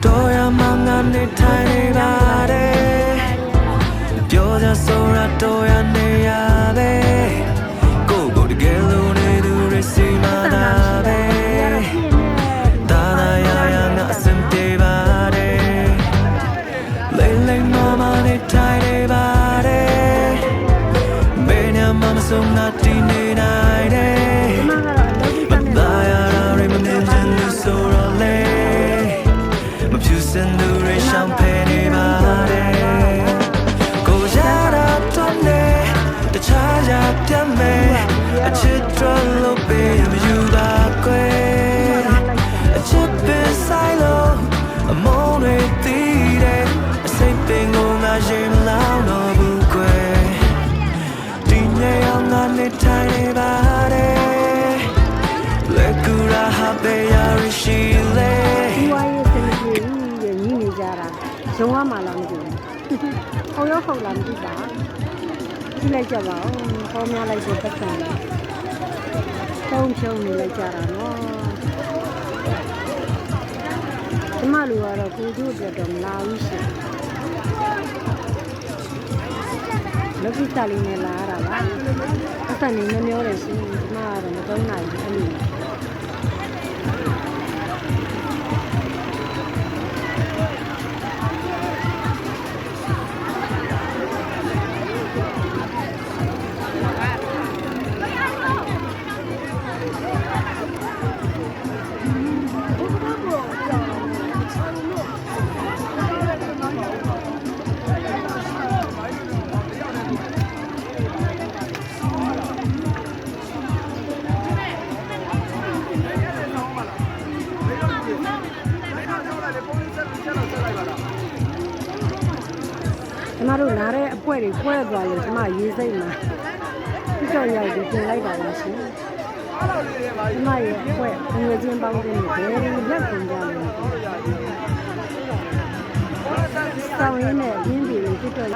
Doya mangane tiny bade Bioja sora doya neyabe Go together ne du resimadabe Dana ya na simte bade Lele mama ne tiny bade Benya mama so not tine naide Daya re mamenjen du sora le Mapjusen du re champagne bade Go jara tonne the charge up me A chitra lope you ba kwe A chip silo a mone tire A same thing on a jim lao no bu kwe Dine yang ane tiny bade Lekura habe ya rishile ရုံးရမှာလားမသိဘူး။ဟောရောက်ဟုတ်လားမသိပါဘူး။ကြည့်လိုက်ကြပါဦး။ဟောများလိုက်တဲ့ပတ်စံလေး။တုံးချုံနေလိုက်ကြတာနော်။ကျမလူကတော့ကိုတို့အတွက်တော့မလာဘူးရှင်။လောကီစားလေးနဲ့လာရတာပါ။ပတ်စံနေမမျောတယ်ရှင်။ကျမကတော့မသုံးနိုင်ဘူးအဲ့လို။ ကျမတို့နားတဲ့အပွဲတွေပွဲသွားလို့ကျမရေးစိတ်မှာပြကြော်ရိုက်ပြီးပြင်လိုက်ပါလားရှင်ကျမရဲ့အပွဲငွေချင်းပေါင်းတဲ့ဘယ်လိုလက်ကုန်ကြလဲစောင်းရင်းနဲ့ရင်းပြီးပြကြော်